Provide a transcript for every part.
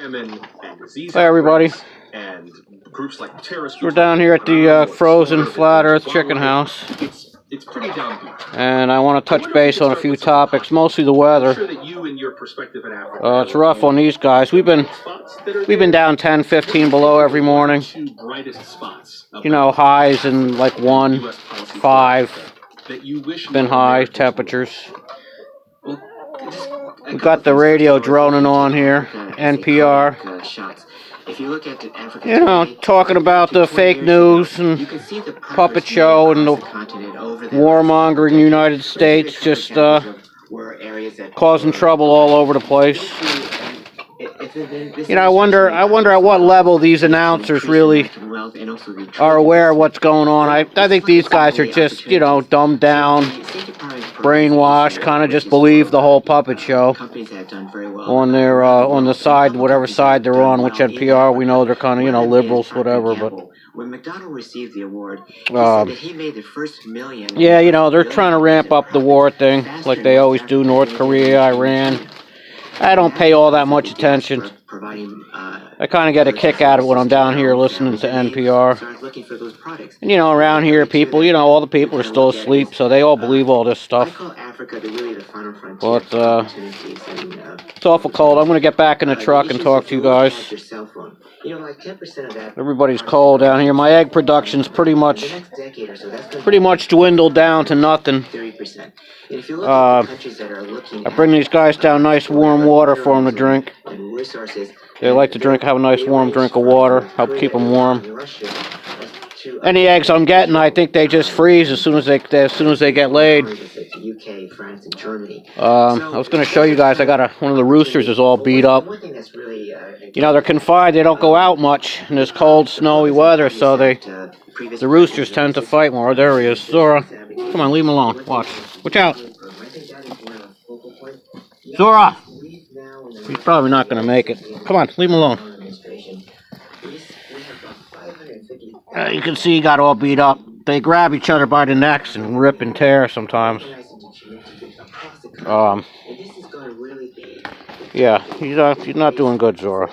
famine and disease. Hi, everybody. And groups like terrorist. We're down here at the frozen flat Earth chicken house. It's pretty down deep. And I want to touch base on a few topics, mostly the weather. It's rough on these guys. We've been down 10, 15 below every morning. You know, highs in like 1, 5. Been high temperatures. We've got the radio droning on here, NPR. You know, talking about the fake news and puppet show and the warmongering United States, just causing trouble all over the place. You know, I wonder at what level these announcers really are aware of what's going on. I think these guys are just, you know, dumbed down, brainwashed, kind of just believe the whole puppet show on their on the side, whatever side they're on, which NPR, we know they're kind of, you know, liberals, whatever, but when McDonald received the award, he said that he made the first $1 million. Yeah, you know, they're trying to ramp up the war thing like they always do, North Korea, Iran. I don't pay all that much attention. I kind of get a kick out of it when I'm down here listening to NPR. And, you know, around here, people, you know, all the people are still asleep, so they all believe all this stuff. But, it's awful cold. I'm going to get back in the truck and talk to you guys. Everybody's cold down here. My egg production's pretty much dwindled down to nothing. I bring these guys down nice warm water for them to drink. They like to have a nice warm drink of water, help keep them warm. Any eggs I'm getting, I think they just freeze as soon as they get laid. I was going to show you guys. I got one of the roosters is all beat up. You know, they're confined. They don't go out much in this cold, snowy weather, so the roosters tend to fight more. There he is, Zora. Come on, leave him alone. Watch out. Zora. He's probably not going to make it. Come on, leave him alone. You can see he got all beat up. They grab each other by the necks and rip and tear sometimes. Yeah, he's not doing good, Zora.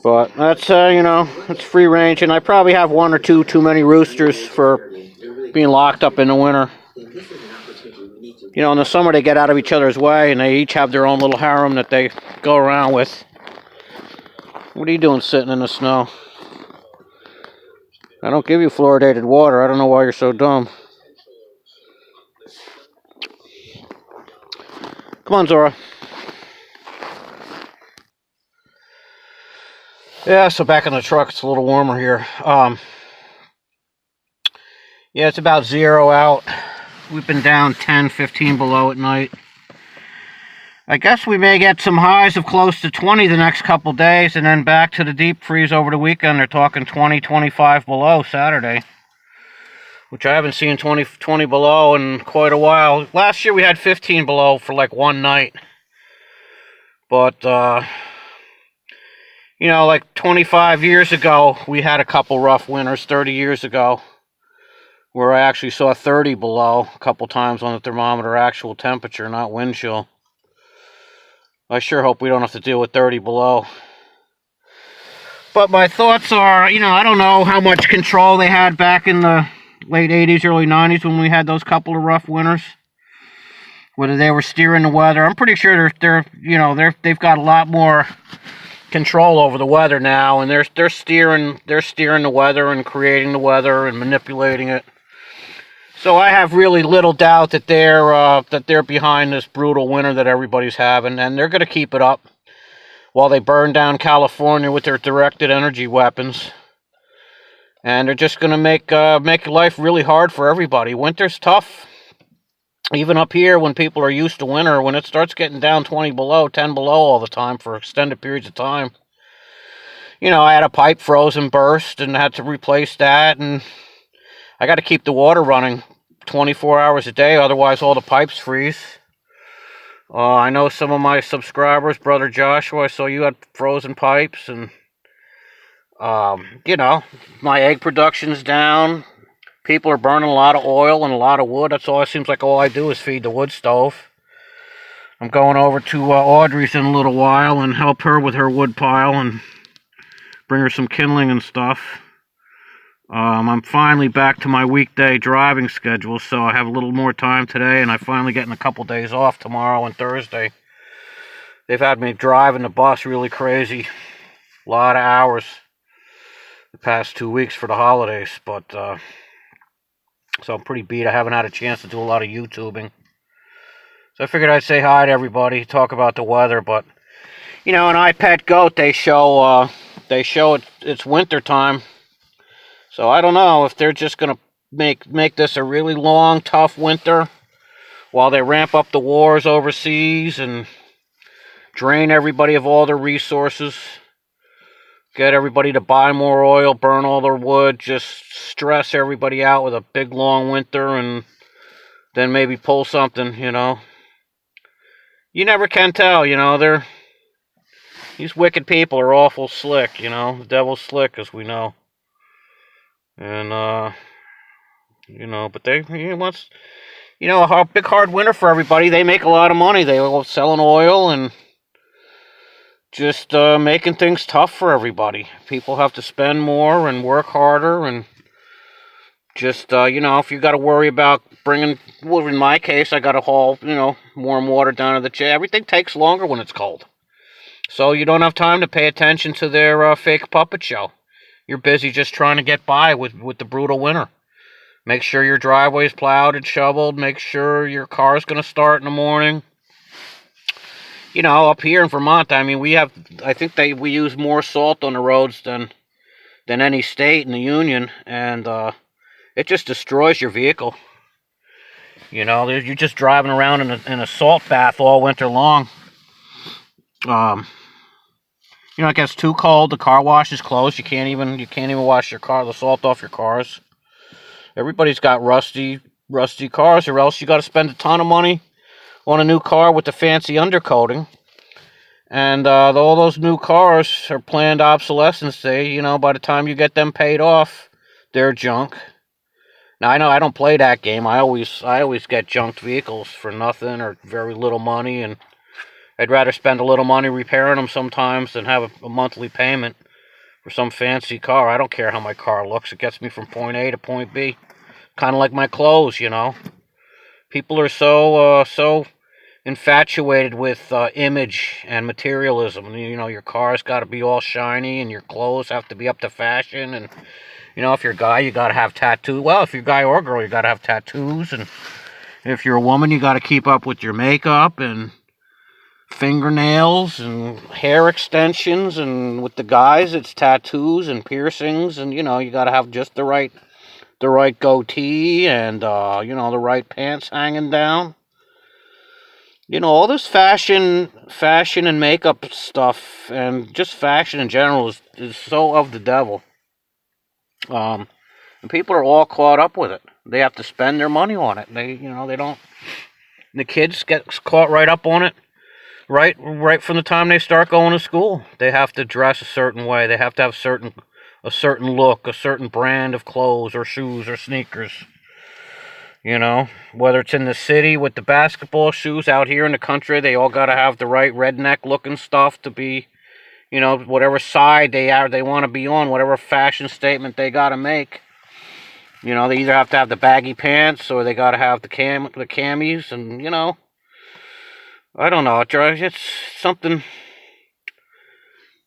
But that's, you know, it's free range, and I probably have 1 or 2 too many roosters for being locked up in the winter. You know, in the summer they get out of each other's way, and they each have their own little harem that they go around with. What are you doing sitting in the snow? I don't give you fluoridated water. I don't know why you're so dumb. Come on, Zora. Yeah, so back in the truck, it's a little warmer here. Yeah, it's about 0 out. We've been down 10, 15 below at night. I guess we may get some highs of close to 20 the next couple days, and then back to the deep freeze over the weekend. They're talking 20, 25 below Saturday, which I haven't seen 20 below in quite a while. Last year we had 15 below for like one night. But, you know, like 25 years ago, we had a couple rough winters, 30 years ago, where I actually saw 30 below a couple times on the thermometer, actual temperature, not wind chill. I sure hope we don't have to deal with 30 below. But my thoughts are, you know, I don't know how much control they had back in the late 80s, early 90s when we had those couple of rough winters. Whether they were steering the weather. I'm pretty sure they've got a lot more control over the weather now, and they're steering the weather and creating the weather and manipulating it. So I have really little doubt that they're behind this brutal winter that everybody's having, and they're going to keep it up while they burn down California with their directed energy weapons. And they're just going to make life really hard for everybody. Winter's tough. Even up here, when people are used to winter, when it starts getting down 20 below, 10 below all the time for extended periods of time. You know, I had a pipe frozen burst and had to replace that, and I got to keep the water running 24 hours a day, otherwise all the pipes freeze. I know some of my subscribers, Brother Joshua, I saw you had frozen pipes, and, you know, my egg production's down. People are burning a lot of oil and a lot of wood. That's all. It seems like all I do is feed the wood stove. I'm going over to Audrey's in a little while and help her with her wood pile and bring her some kindling and stuff. I'm finally back to my weekday driving schedule, so I have a little more time today, and I finally getting a couple days off tomorrow and Thursday. They've had me driving the bus really crazy, a lot of hours the past 2 weeks for the holidays, but so I'm pretty beat. I haven't had a chance to do a lot of YouTubing. So I figured I'd say hi to everybody, talk about the weather, but you know, in iPet Goat they show it's winter time. So I don't know if they're just gonna make this a really long, tough winter while they ramp up the wars overseas and drain everybody of all their resources, get everybody to buy more oil, burn all their wood, just stress everybody out with a big long winter, and then maybe pull something, you know. You never can tell, you know. These wicked people are awful slick, you know. The devil's slick, as we know. And, you know, but a big hard winter for everybody. They make a lot of money. They are selling oil and just making things tough for everybody. People have to spend more and work harder, and just, you know, if you got to worry about bringing, well, in my case, I got to haul, you know, warm water down to the chair. Everything takes longer when it's cold. So you don't have time to pay attention to their fake puppet show. You're busy just trying to get by with the brutal winter. Make sure your driveway's plowed and shoveled. Make sure your car's going to start in the morning. You know, up here in Vermont, I mean, I think we use more salt on the roads than any state in the union, and it just destroys your vehicle. You know, you're just driving around in a salt bath all winter long. You know, it gets too cold. The car wash is closed. You can't even wash your car, the salt off your cars. Everybody's got rusty cars, or else you got to spend a ton of money on a new car with the fancy undercoating. And all those new cars are planned obsolescence. You know, by the time you get them paid off, they're junk. Now, I know I don't play that game. I always get junked vehicles for nothing or very little money, and I'd rather spend a little money repairing them sometimes than have a monthly payment for some fancy car. I don't care how my car looks. It gets me from point A to point B. Kind of like my clothes, you know. People are so infatuated with image and materialism. You know, your car's got to be all shiny, and your clothes have to be up to fashion, and you know, if you're a guy, you got to have tattoos. Well, if you're a guy or a girl, you got to have tattoos. And if you're a woman, you got to keep up with your makeup and fingernails and hair extensions. And with the guys, it's tattoos and piercings. And, you know, you got to have just the right goatee and, you know, the right pants hanging down. You know, all this fashion and makeup stuff and just fashion in general is so of the devil. And people are all caught up with it. They have to spend their money on it. The kids get caught right up on it, right from the time they start going to school. They have to dress a certain way. They have to have a certain look, a certain brand of clothes or shoes or sneakers. You know, whether it's in the city with the basketball shoes, out here in the country, they all got to have the right redneck looking stuff to be, you know, whatever side they want to be on, whatever fashion statement they got to make. You know, they either have to have the baggy pants or they got to have the camis, and, you know, I don't know. It's something,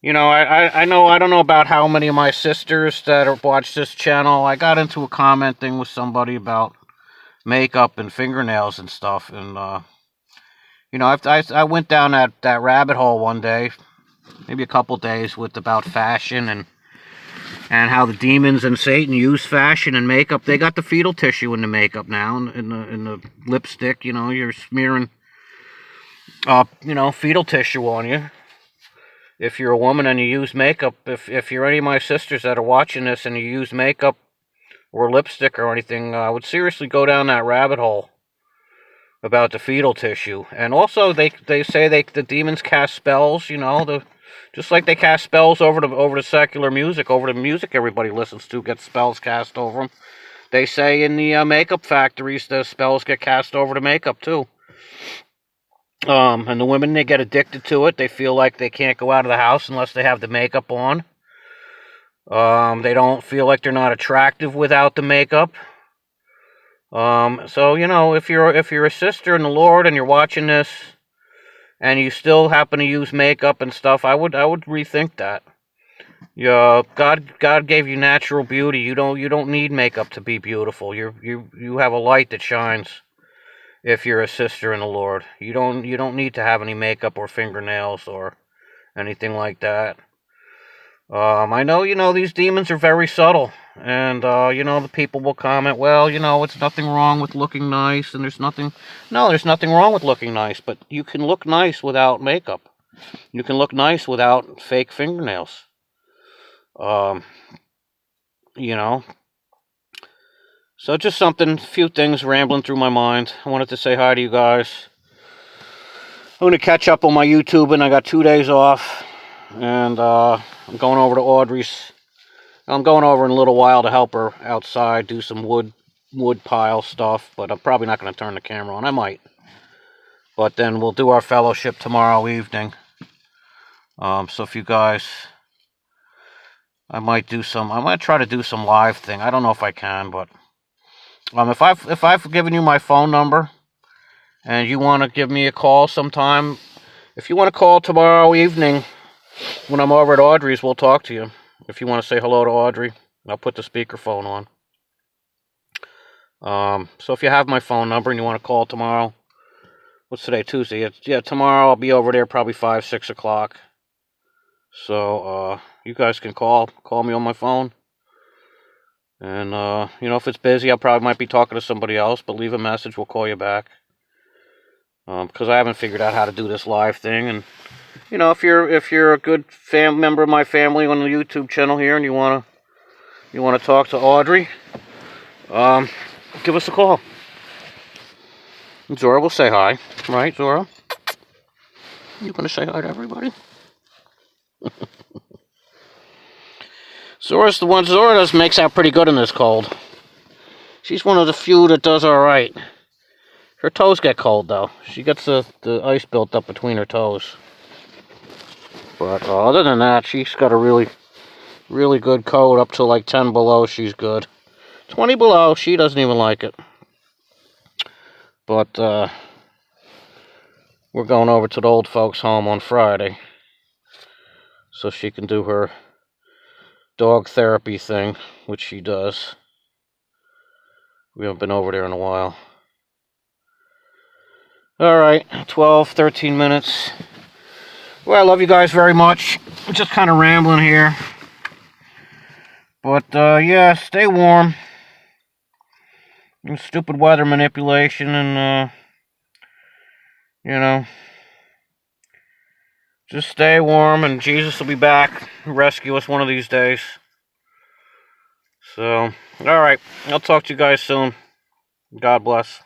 you know, I don't know about how many of my sisters that watch this channel. I got into a comment thing with somebody about makeup and fingernails and stuff, and, you know, I went down that rabbit hole one day, maybe a couple days, with about fashion and how the demons and Satan use fashion and makeup. They got the fetal tissue in the makeup now, in the lipstick. You know, you're smearing you know, fetal tissue on you. If you're a woman and you use makeup, if you're any of my sisters that are watching this and you use makeup or lipstick or anything, I would seriously go down that rabbit hole about the fetal tissue. And also, they say the demons cast spells. You know, just like they cast spells over the secular music, over the music everybody listens to, gets spells cast over them. They say in the makeup factories, the spells get cast over the makeup too. And the women, they get addicted to it. They feel like they can't go out of the house unless they have the makeup on. They don't feel like they're not attractive without the makeup. So, you know, if you're a sister in the Lord and you're watching this and you still happen to use makeup and stuff, I would rethink that. Yeah, God gave you natural beauty. You don't need makeup to be beautiful. You have a light that shines if you're a sister in the Lord. You don't need to have any makeup or fingernails or anything like that. I know, you know, these demons are very subtle, and you know, the people will comment, well, you know, it's nothing wrong with looking nice, and there's nothing wrong with looking nice, but you can look nice without makeup. You can look nice without fake fingernails. You know, so just a few things rambling through my mind. I wanted to say hi to you guys. I'm going to catch up on my YouTube, and I got 2 days off, and I'm going over to Audrey's. I'm going over in a little while to help her outside, do some wood pile stuff, but I'm probably not going to turn the camera on. I might. But then we'll do our fellowship tomorrow evening. So if you guys, I might try to do some live thing. I don't know if I can, but if I've given you my phone number and you want to give me a call sometime, if you want to call tomorrow evening when I'm over at Audrey's, we'll talk to you. If you want to say hello to Audrey, I'll put the speakerphone on. So if you have my phone number and you want to call tomorrow, what's today, Tuesday? Tomorrow I'll be over there probably 5, 6 o'clock. So, you guys can call me on my phone. And, you know, if it's busy, I probably might be talking to somebody else, but leave a message, we'll call you back. Because I haven't figured out how to do this live thing, and, you know, if you're a good member of my family on the YouTube channel here, and you wanna talk to Audrey, give us a call. Zora will say hi, right, Zora? You gonna say hi to everybody? Zora makes out pretty good in this cold. She's one of the few that does alright. Her toes get cold, though. She gets the ice built up between her toes. But other than that, she's got a really, really good coat. Up to like 10 below, she's good. 20 below, she doesn't even like it. But we're going over to the old folks' home on Friday, so she can do her dog therapy thing, which she does. We haven't been over there in a while. Alright, 12, 13 minutes. Well, I love you guys very much. I'm just kind of rambling here. But, yeah, stay warm. And stupid weather manipulation and, you know, just stay warm and Jesus will be back to rescue us one of these days. So, alright, I'll talk to you guys soon. God bless.